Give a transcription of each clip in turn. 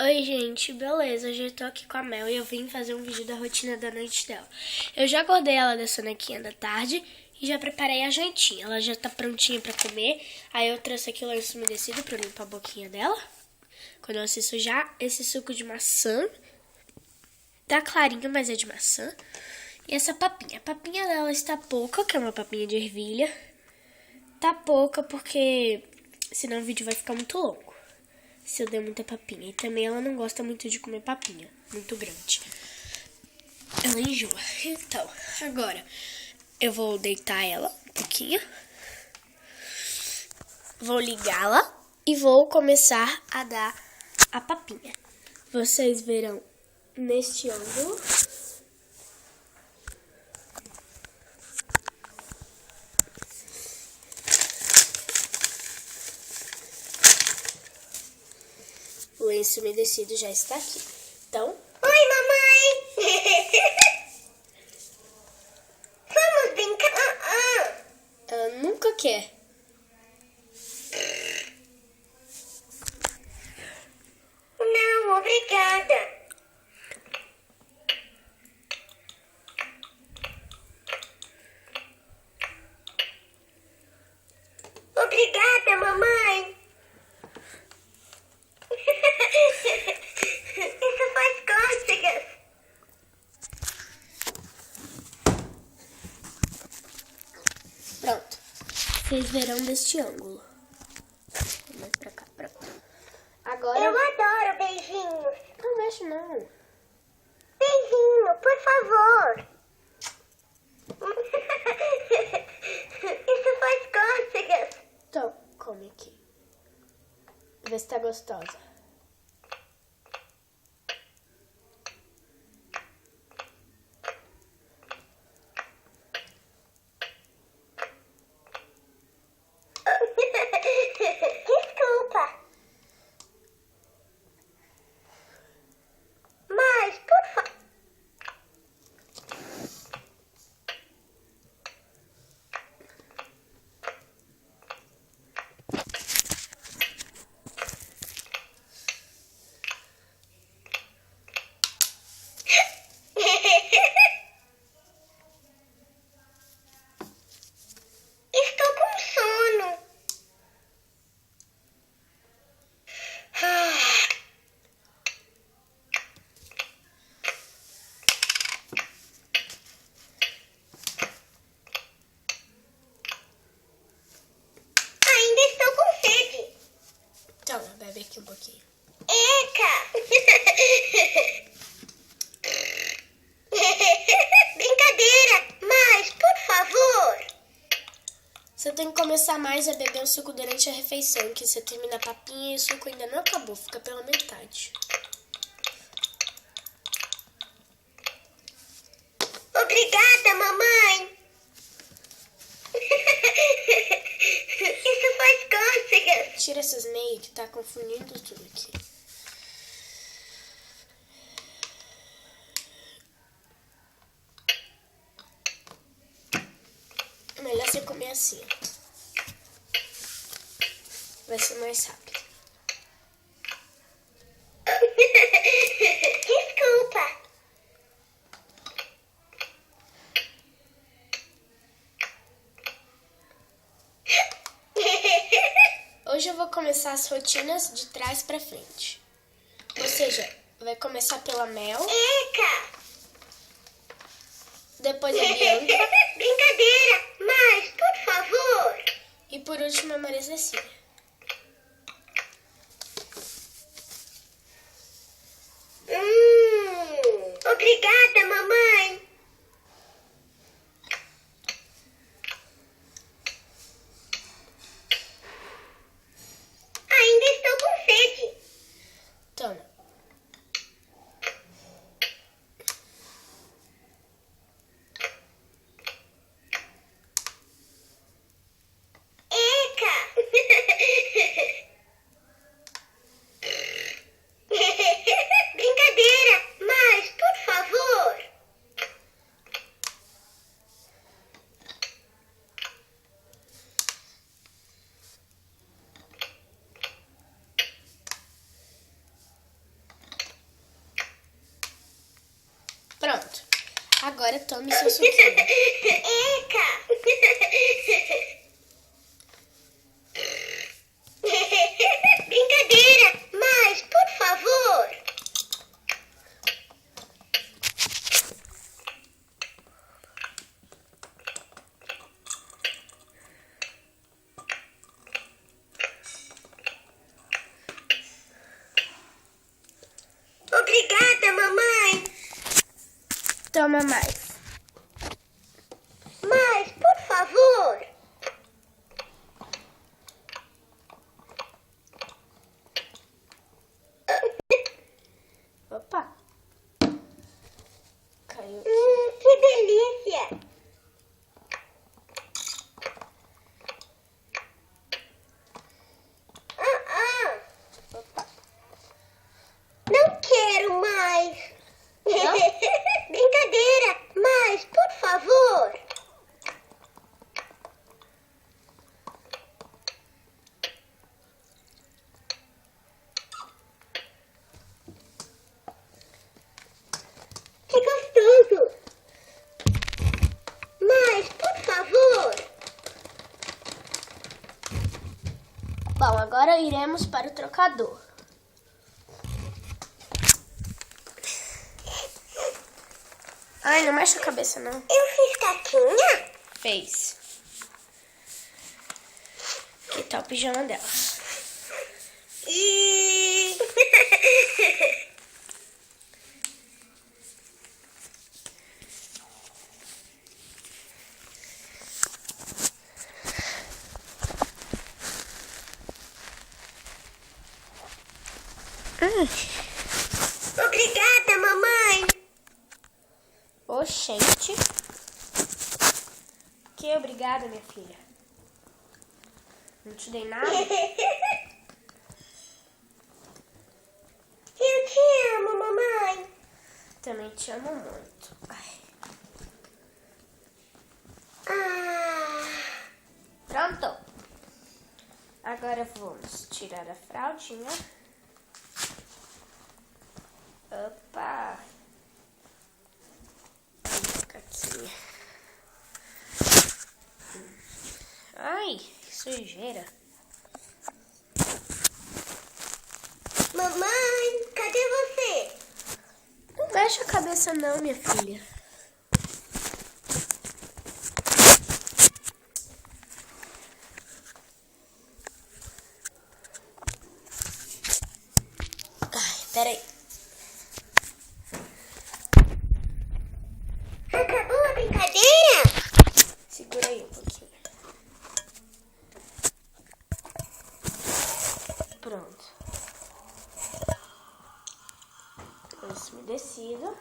Oi, gente, beleza? Hoje eu tô aqui com a Mel e eu vim fazer um vídeo da rotina da noite dela. Eu já acordei ela da sonequinha da tarde e já preparei a jantinha. Ela já tá prontinha pra comer. Aí eu trouxe aqui o lenço umedecido pra limpar a boquinha dela. Quando eu assisto já, esse suco de maçã. Tá clarinho, mas é de maçã. E essa papinha. A papinha dela está pouca, que é uma papinha de ervilha. Tá pouca porque senão o vídeo vai ficar muito longo se eu der muita papinha. E também ela não gosta muito de comer papinha muito grande. Ela enjoa. Então, agora eu vou deitar ela um pouquinho. Vou ligá-la e vou começar a dar a papinha. Vocês verão neste ângulo. O lenço umedecido já está aqui. Então... Oi, mamãe! Vamos brincar? Ela nunca quer. Não, obrigada. Obrigada, mamãe. Isso faz cócegas. Pronto. Vocês verão deste ângulo. Mais pra cá, pronto. Agora... Eu adoro beijinhos. Não mexe, não. Beijinho, por favor. Isso faz cócegas. Então, come aqui. Vê se tá gostosa. Desculpa. Mas, por favor. Estou com sono. Ainda estou com sede. Então, bebe aqui um pouquinho. Eca! Brincadeira, mas por favor. Você tem que começar mais a beber o suco durante a refeição, que você termina a papinha e o suco ainda não acabou, fica pela metade. Obrigada, mamãe. Isso faz cócegas. Tira essas meias que tá confundindo tudo aqui. É melhor você comer assim, ó. Vai ser mais rápido. Desculpa. Hoje eu vou começar as rotinas de trás pra frente. Ou seja, vai começar pela Mel, Eca! depois a Bianca Brincadeira, mas por favor. e por último a Maria Cecília. Obrigada, mamãe. Ainda estou com sede. Toma. Eca! Pronto. Agora tome seu suquinho. Eca! Brincadeira, mas por favor. Obrigada, mamãe. Toma mais. Mas por favor. Opa. Caiu. Que delícia. Opa. Não quero mais. Não? Brincadeira, mas por favor. Que gostoso. Mas por favor. Bom, agora iremos para o trocador. Ai, não mexe a cabeça, não. Eu fiz caquinha? Fez. Aqui tá o pijama dela. E... Obrigada, mamãe. Oxente. Que obrigada, minha filha. Não te dei nada? Eu te amo, mamãe. Também te amo muito. Ai. Ah, Pronto. Agora vamos tirar a fraldinha. Opa. Caquinha. Ai, que sujeira. mamãe, cadê você? Não mexe a cabeça não, minha filha. Ai, peraí. Acabou a brincadeira? Segura aí um pouquinho. Pronto. Lenço umedecido.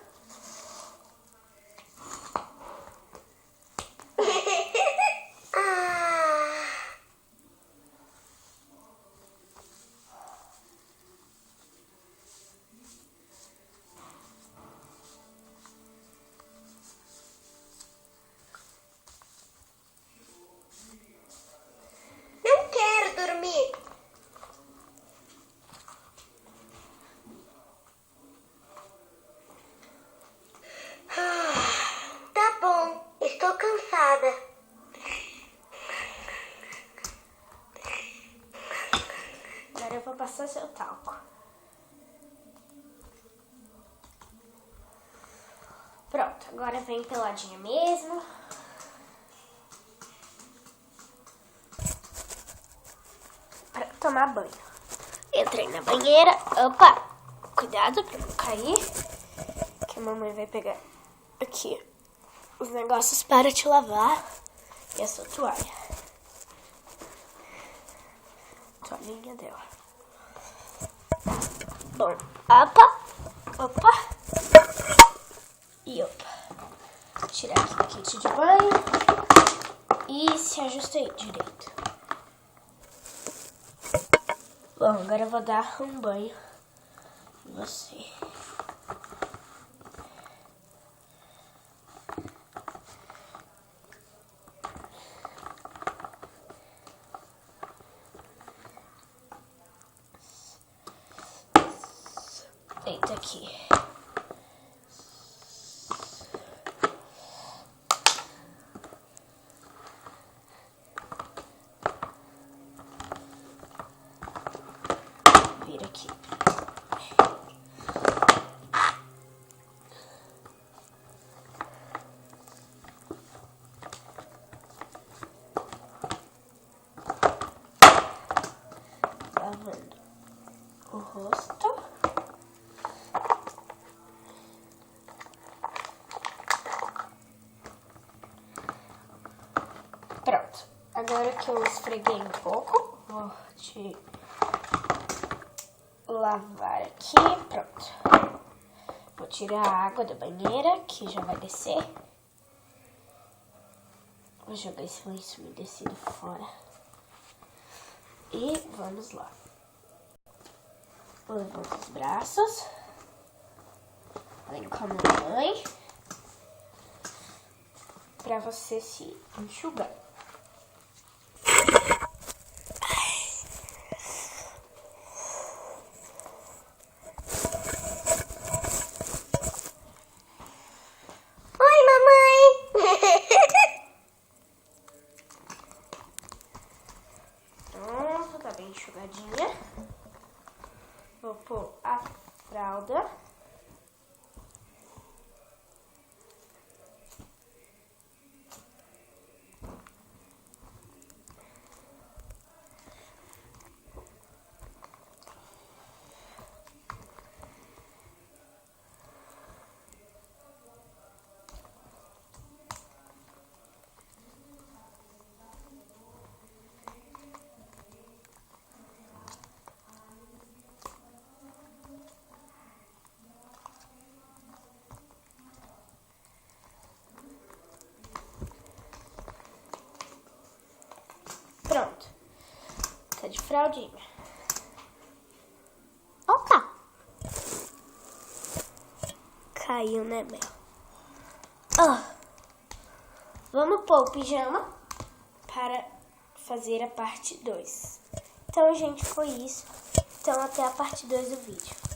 Ah, não quero dormir. Tá bom, estou cansada. Agora eu vou passar seu talco. Pronto, agora vem peladinha mesmo. Pra tomar banho. Entrei na banheira. Opa! Cuidado pra não cair. Que a mamãe vai pegar aqui os negócios para te lavar. E a sua toalha. Toalhinha dela. Bom, opa! Opa! E opa. Tirar aqui o kit de banho. E se ajusta aí direito. Bom, agora eu vou dar um banho em você. Deita aqui. Agora que eu esfreguei um pouco, vou te lavar aqui, pronto. Vou tirar a água da banheira, que já vai descer. Vou jogar esse lenço umedecido fora. E vamos lá. Levanta os braços. Vem com a mamãe. Pra você se enxugar. Oi, mamãe! Pronto, tá bem enxugadinha. Vou pôr a fralda. Pronto. Tá de fraldinha. Opa! Caiu, né, Mel? Vamos pôr o pijama para fazer a parte 2. Então, gente, foi isso. Então, até a parte 2 do vídeo.